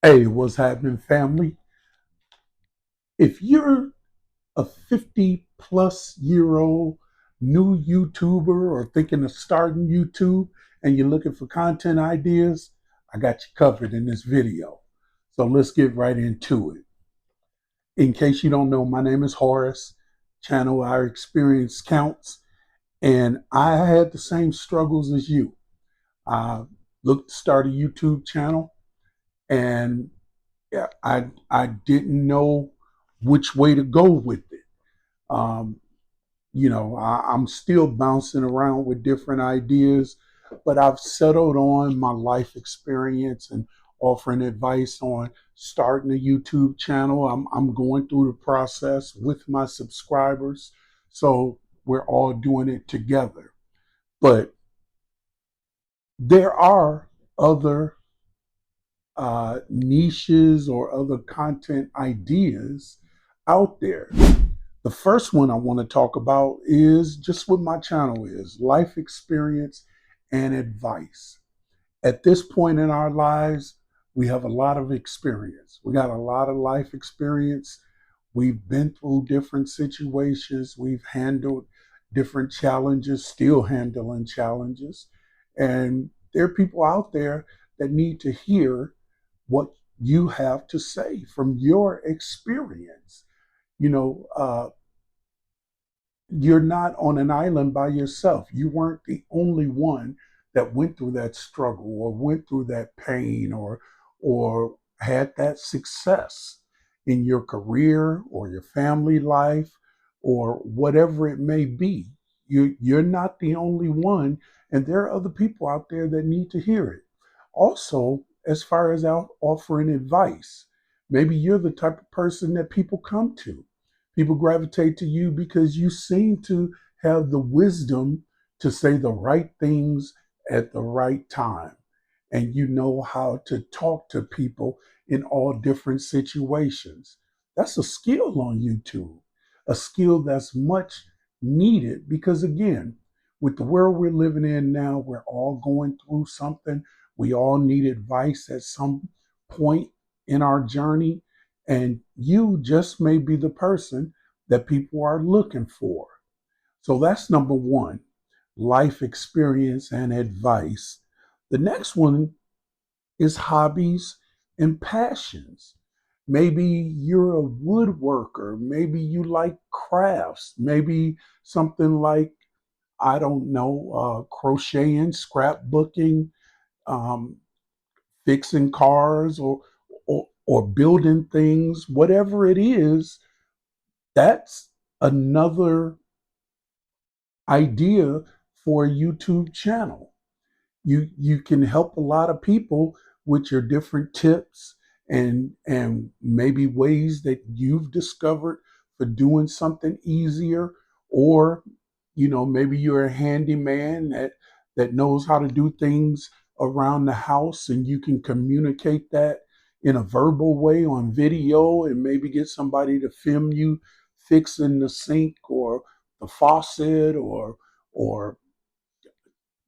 Hey, what's happening, family? If you're a 50 plus year old new YouTuber or thinking of starting YouTube and you're looking for content ideas, I got you covered in this video. So let's get right into it. In case you don't know, my name is Horace, channel Our Experience Counts, and I had the same struggles as you. I looked to start a YouTube channel and yeah, I didn't know which way to go with it. Um, I'm still bouncing around with different ideas, but I've settled on my life experience and offering advice on starting a YouTube channel. I'm going through the process with my subscribers, so we're all doing it together. But there are other niches or other content ideas out there. The first one I want to talk about is just what my channel is: life experience and advice. At this point in our lives, we have a lot of experience. We got a lot of life experience. We've been through different situations. We've handled different challenges, still handling challenges. And there are people out there that need to hear what you have to say from your experience. You know, you're not on an island by yourself. You weren't the only one that went through that struggle or went through that pain or had that success in your career or your family life or whatever it may be. You're not the only one, and there are other people out there that need to hear it. Also, as far as offering advice, maybe you're the type of person that people come to. People gravitate to you because you seem to have the wisdom to say the right things at the right time. And you know how to talk to people in all different situations. That's a skill on YouTube, a skill that's much needed because, again, with the world we're living in now, we're all going through something. We all need advice at some point in our journey, and you just may be the person that people are looking for. So that's number one: life experience and advice. The next one is hobbies and passions. Maybe you're a woodworker. Maybe you like crafts. Maybe something like, I don't know, crocheting, scrapbooking, um, fixing cars, or building things. Whatever it is, that's another idea for a YouTube channel. You can help a lot of people with your different tips and maybe ways that you've discovered for doing something easier, or maybe you're a handyman that knows how to do things around the house, and you can communicate that in a verbal way on video and maybe get somebody to film you fixing the sink or the faucet or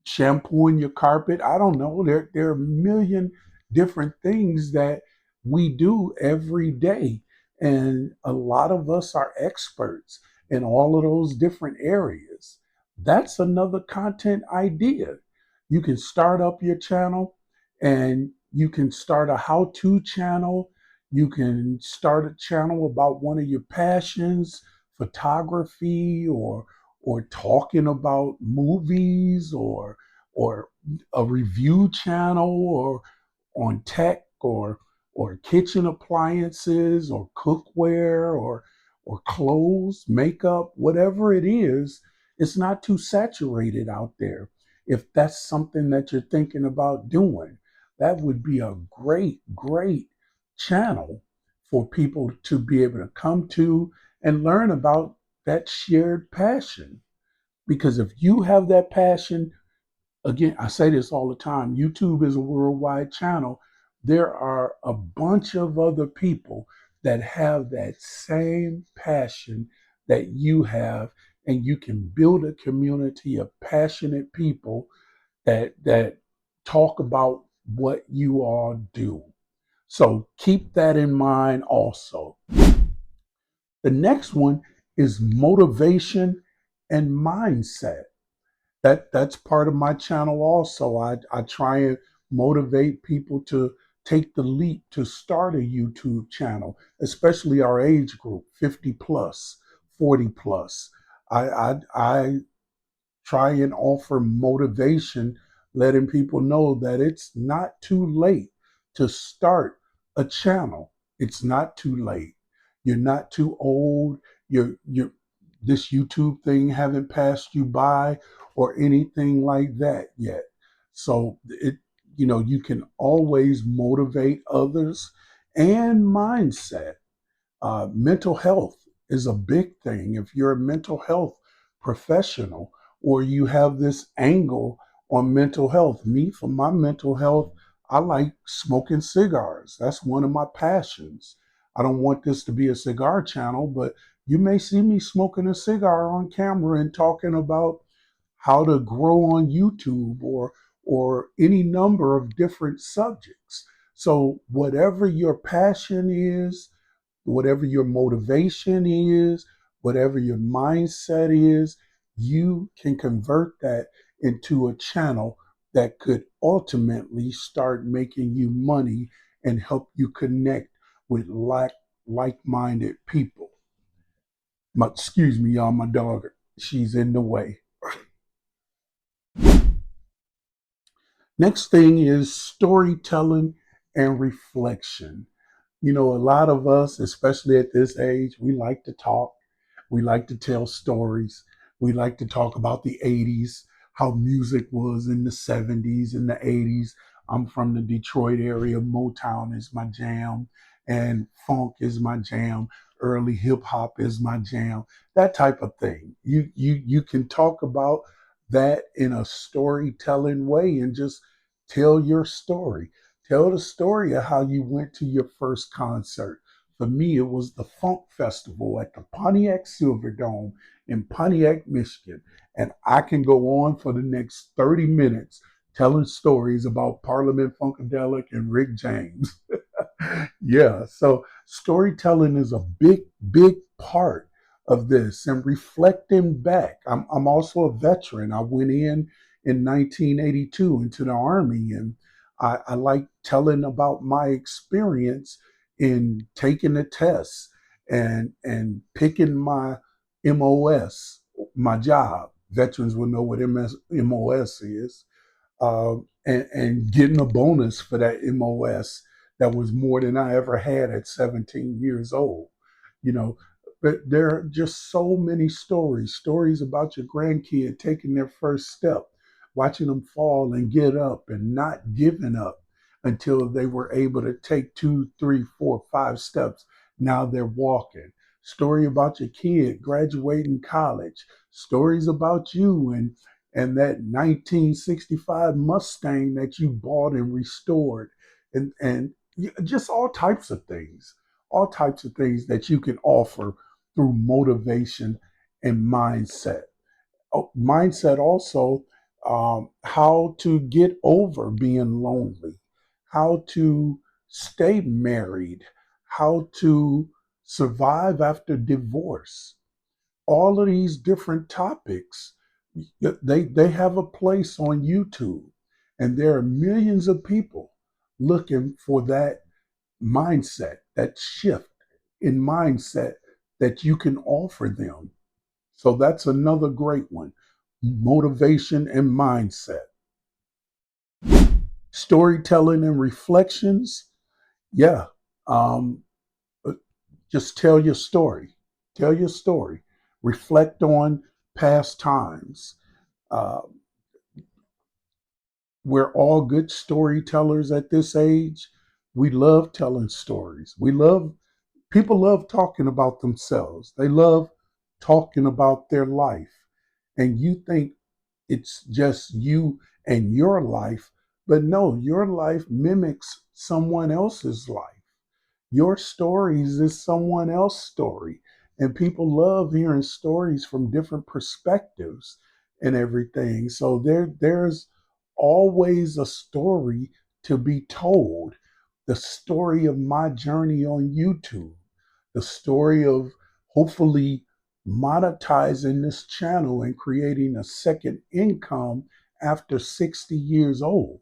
shampooing your carpet. I don't know. There are a million different things that we do every day. And a lot of us are experts in all of those different areas. That's another content idea. You can start up your channel and you can start a how to channel. You can start a channel about one of your passions, photography, or talking about movies, or a review channel, or on tech, or kitchen appliances, or cookware, or clothes, makeup, whatever it is. It's not too saturated out there. If that's something that you're thinking about doing, that would be a great channel for people to be able to come to and learn about that shared passion. Because if you have that passion, again, I say this all the time: YouTube is a worldwide channel. There are a bunch of other people that have that same passion that you have, and you can build a community of passionate people that talk about what you all do. So keep that in mind also. The next one is motivation and mindset. That's part of my channel also. I try and motivate people to take the leap to start a YouTube channel, especially our age group, 50 plus, 40 plus. I try and offer motivation, letting people know that it's not too late to start a channel. It's not too late. You're not too old. You're this YouTube thing haven't passed you by or anything like that yet. So you can always motivate others and mindset. Mental health is a big thing. If you're a mental health professional or you have this angle on mental health, me, for my mental health, I like smoking cigars. That's one of my passions. I don't want this to be a cigar channel, but you may see me smoking a cigar on camera and talking about how to grow on YouTube or any number of different subjects. So whatever your passion is, whatever your motivation is, whatever your mindset is, you can convert that into a channel that could ultimately start making you money and help you connect with like-minded people. Excuse me, y'all, my dog, she's in the way. Next thing is storytelling and reflection. A lot of us, especially at this age, we like to talk. We like to tell stories. We like to talk about the 80s, how music was in the 70s and the 80s. I'm from the Detroit area. Motown is my jam, and funk is my jam. Early hip hop is my jam. That type of thing. You can talk about that in a storytelling way and just tell your story. Tell the story of how you went to your first concert. For me, it was the Funk Festival at the Pontiac Silverdome in Pontiac, Michigan. And I can go on for the next 30 minutes telling stories about Parliament Funkadelic and Rick James. Yeah, so storytelling is a big, big part of this and reflecting back. I'm also a veteran. I went in 1982 into the Army, and I like telling about my experience in taking the tests and picking my MOS, my job. Veterans will know what MOS is, and getting a bonus for that MOS that was more than I ever had at 17 years old. You know, but there are just so many stories about your grandkid taking their first step, watching them fall and get up and not giving up until they were able to take two, three, four, five steps. Now they're walking. Story about your kid graduating college. Stories about you and that 1965 Mustang that you bought and restored, and just all types of things that you can offer through motivation and mindset. Mindset also, how to get over being lonely, how to stay married, how to survive after divorce. All of these different topics, they have a place on YouTube, and there are millions of people looking for that mindset, that shift in mindset that you can offer them. So that's another great one. Motivation and mindset. Storytelling and reflections. Yeah. Um, just tell your story. Tell your story. Reflect on past times. Uh, we're all good storytellers at this age. We love telling stories. People love talking about themselves. They love talking about their life. And you think it's just you and your life, but no, your life mimics someone else's life. Your stories is someone else's story. And people love hearing stories from different perspectives and everything. So there's always a story to be told. the story of my journey on YouTube, the story of hopefully monetizing this channel and creating a second income after 60 years old.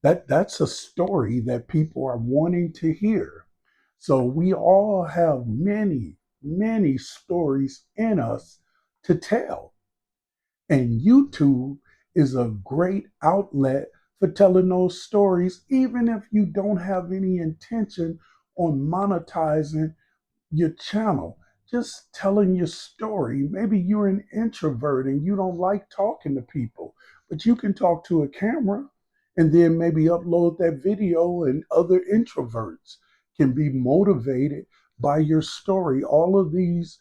That's a story that people are wanting to hear. So we all have many, many stories in us to tell. And YouTube is a great outlet for telling those stories, even if you don't have any intention on monetizing your channel. Just telling your story. Maybe you're an introvert and you don't like talking to people, but you can talk to a camera and then maybe upload that video, and other introverts can be motivated by your story. All of these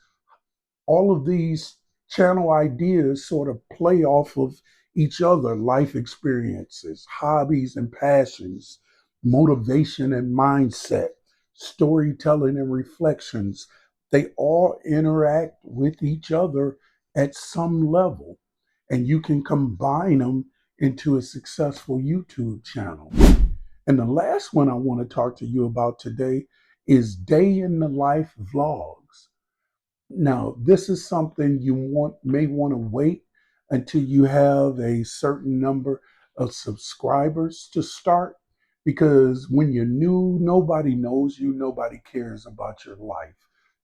channel ideas sort of play off of each other: life experiences, hobbies and passions, motivation and mindset, storytelling and reflections. They all interact with each other at some level, and you can combine them into a successful YouTube channel. And the last one I want to talk to you about today is day in the life vlogs. Now, this is something you may want to wait until you have a certain number of subscribers to start, because when you're new, nobody knows you, nobody cares about your life,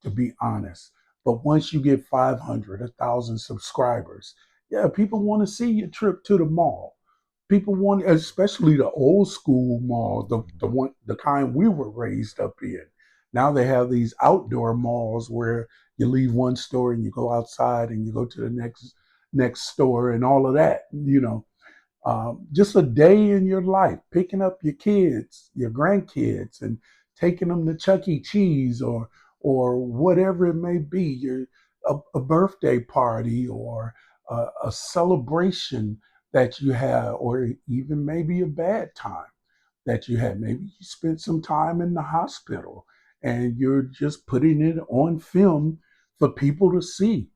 to be honest. But once you get 500, 1,000 subscribers, yeah, people want to see your trip to the mall. People want, especially the old school mall, the kind we were raised up in. Now they have these outdoor malls where you leave one store and you go outside and you go to the next store and all of that. Just a day in your life, picking up your kids, your grandkids, and taking them to Chuck E. Cheese or whatever it may be, a birthday party or a celebration that you have, or even maybe a bad time that you had. Maybe you spent some time in the hospital and you're just putting it on film for people to see.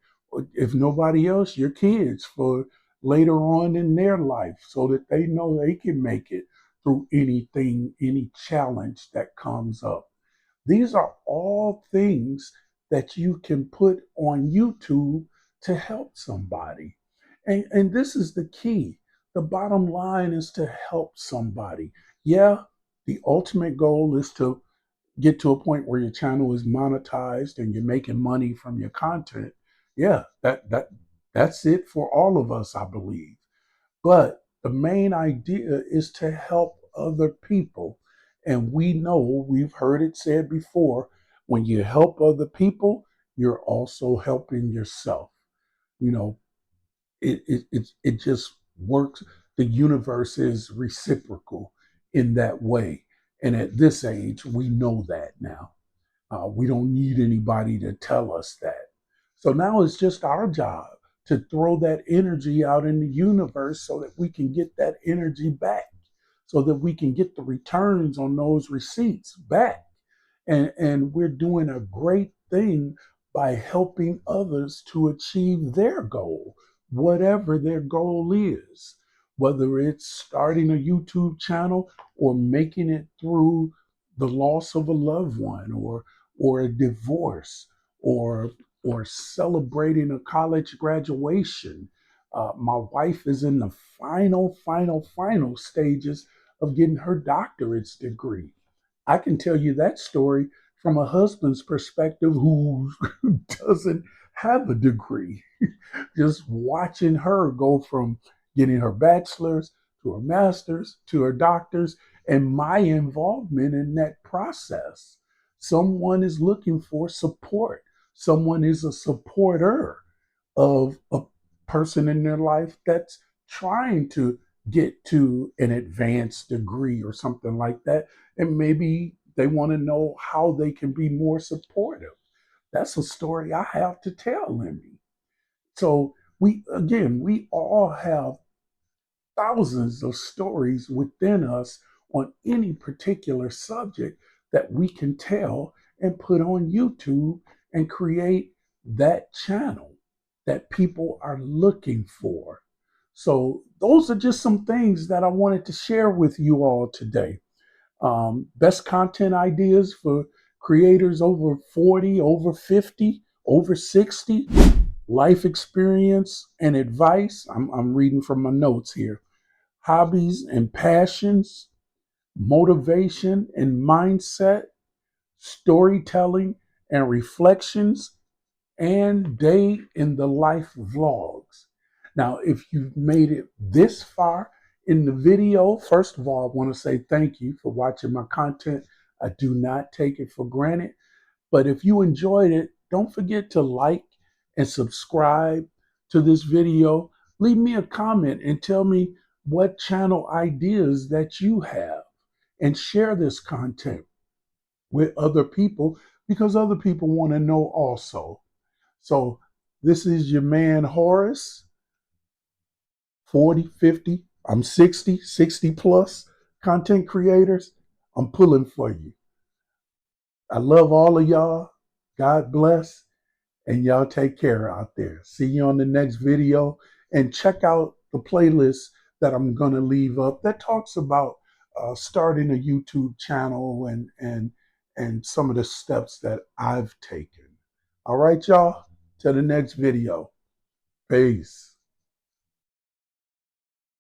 If nobody else, your kids, for later on in their life, so that they know they can make it through anything, any challenge that comes up. These are all things that you can put on YouTube to help somebody. And this is the key. The bottom line is to help somebody. Yeah, the ultimate goal is to get to a point where your channel is monetized and you're making money from your content. Yeah, that's it for all of us, I believe. But the main idea is to help other people. And we know, we've heard it said before, when you help other people, you're also helping yourself. You know, it just works. The universe is reciprocal in that way. And at this age, we know that now. We don't need anybody to tell us that. So now it's just our job to throw that energy out in the universe so that we can get that energy back, so that we can get the returns on those receipts back. And we're doing a great thing by helping others to achieve their goal, whatever their goal is, whether it's starting a YouTube channel or making it through the loss of a loved one, or a divorce, or celebrating a college graduation. My wife is in the final stages of getting her doctorate's degree. I can tell you that story from a husband's perspective who doesn't have a degree. Just watching her go from getting her bachelor's to her master's to her doctor's, and my involvement in that process. Someone is looking for support. Someone is a supporter of a person in their life that's trying to get to an advanced degree or something like that. And maybe they want to know how they can be more supportive. That's a story I have to tell, Lemmy. So we all have thousands of stories within us on any particular subject that we can tell and put on YouTube and create that channel that people are looking for. So, those are just some things that I wanted to share with you all today. Best content ideas for creators over 40, over 50, over 60, life experience and advice. I'm reading from my notes here. Hobbies and passions, motivation and mindset, storytelling and reflections, and day in the life vlogs. Now, if you've made it this far in the video, first of all, I want to say thank you for watching my content. I do not take it for granted. But if you enjoyed it, don't forget to like and subscribe to this video. Leave me a comment and tell me what channel ideas that you have, and share this content with other people because other people want to know also. So this is your man Horace, 40, 50, I'm 60, 60 plus content creators. I'm pulling for you. I love all of y'all. God bless. And y'all take care out there. See you on the next video. And check out the playlist that I'm going to leave up that talks about starting a YouTube channel and some of the steps that I've taken. All right, y'all. Till the next video. Peace.